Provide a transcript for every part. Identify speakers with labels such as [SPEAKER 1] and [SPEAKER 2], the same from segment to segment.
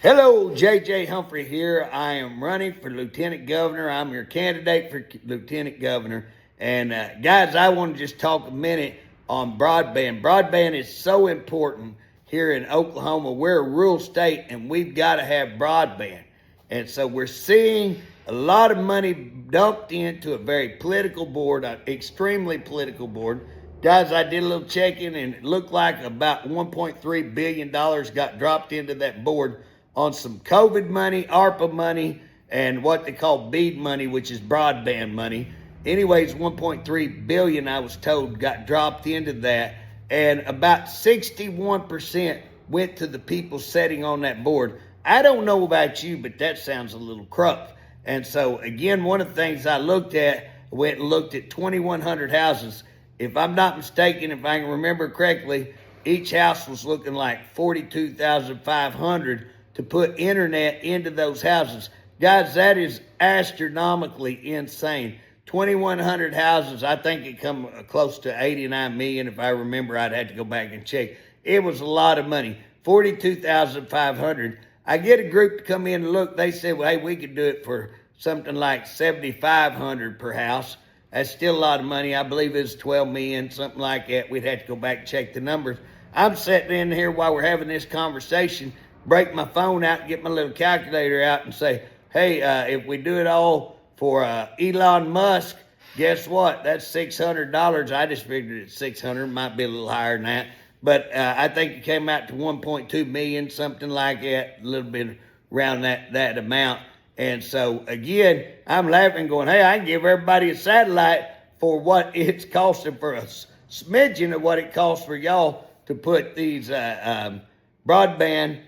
[SPEAKER 1] Hello, J.J. Humphrey here. I am running for Lieutenant Governor. I'm your candidate for Lieutenant Governor. And guys, I want to just talk a minute on broadband. Broadband is so important here in Oklahoma. We're a rural state and we've got to have broadband. And so we're seeing a lot of money dumped into a very political board, an extremely political board. Guys, I did a little checking and it looked like about $1.3 billion got dropped into that board on some COVID money, ARPA money, and what they call BEAD money, which is broadband money. Anyways, 1.3 billion, I was told, got dropped into that, and about 61% went to the people sitting on that board. I don't know about you, but that sounds a little corrupt. And so, again, one of the things I looked at, I went and looked at 2,100 houses. If I'm not mistaken, if I can remember correctly, each house was looking like 42,500 to put internet into those houses. Guys, that is astronomically insane. 2,100 houses, I think it come close to 89 million. If I remember, I'd have to go back and check. It was a lot of money, 42,500. I get a group to come in and look. They said, well, hey, we could do it for something like 7,500 per house. That's still a lot of money. I believe it's 12 million, something like that. We'd have to go back and check the numbers. I'm sitting in here while we're having this conversation, break my phone out, get my little calculator out and say, hey, if we do it all for Elon Musk, guess what? That's $600. I just figured it's 600, might be a little higher than that. But I think it came out to 1.2 million, something like that, a little bit around that amount. And so, again, I'm laughing going, hey, I can give everybody a satellite for what it's costing for a smidgen of what it costs for y'all to put these broadband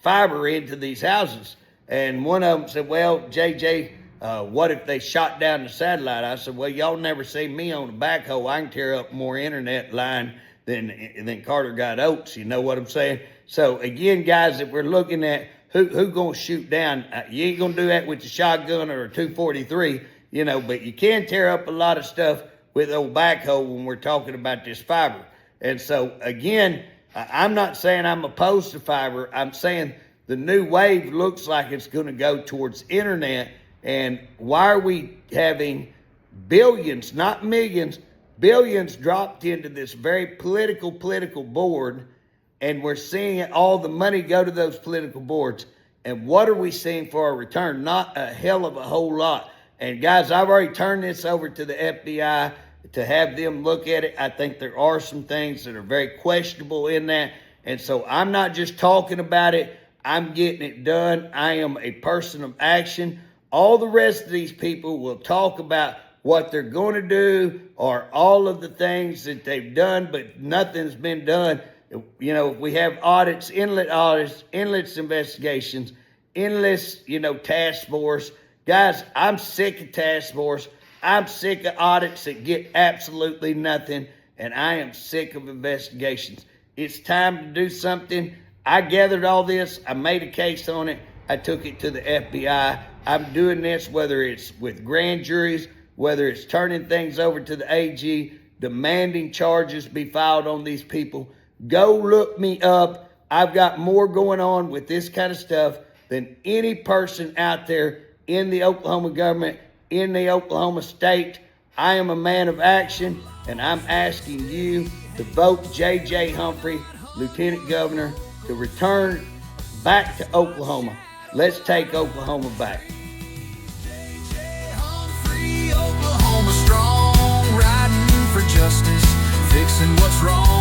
[SPEAKER 1] fiber into these houses. And one of them said, well, JJ, what if they shot down the satellite? I said, well, y'all never see me on a backhoe. I can tear up more internet line than Carter got oats. You know what I'm saying? So again, guys, if we're looking at who gonna shoot down, you ain't gonna do that with a shotgun or a 243, but you can tear up a lot of stuff with old backhoe when we're talking about this fiber. And so again, I'm not saying I'm opposed to fiber. I'm saying the new wave looks like it's going to go towards internet. And why are we having billions, not millions, billions dropped into this very political board, and we're seeing all the money go to those political boards? And what are we seeing for a return? Not a hell of a whole lot. And guys, I've already turned this over to the FBI to have them look at it. I think there are some things that are very questionable in that. And so I'm not just talking about it, I'm getting it done. I am a person of action. All the rest of these people will talk about what they're going to do or all of the things that they've done, but nothing's been done. We have audits, endless investigations, endless, task force. Guys, I'm sick of task force. I'm sick of audits that get absolutely nothing, and I am sick of investigations. It's time to do something. I gathered all this. I made a case on it. I took it to the FBI. I'm doing this whether it's with grand juries, whether it's turning things over to the AG, demanding charges be filed on these people. Go look me up. I've got more going on with this kind of stuff than any person out there in the Oklahoma government, in the Oklahoma state. I am a man of action, and I'm asking you to vote J.J. Humphrey, Lieutenant Governor, to return back to Oklahoma. Let's take Oklahoma back.
[SPEAKER 2] J.J. Humphrey, Oklahoma strong, riding for justice, fixing what's wrong.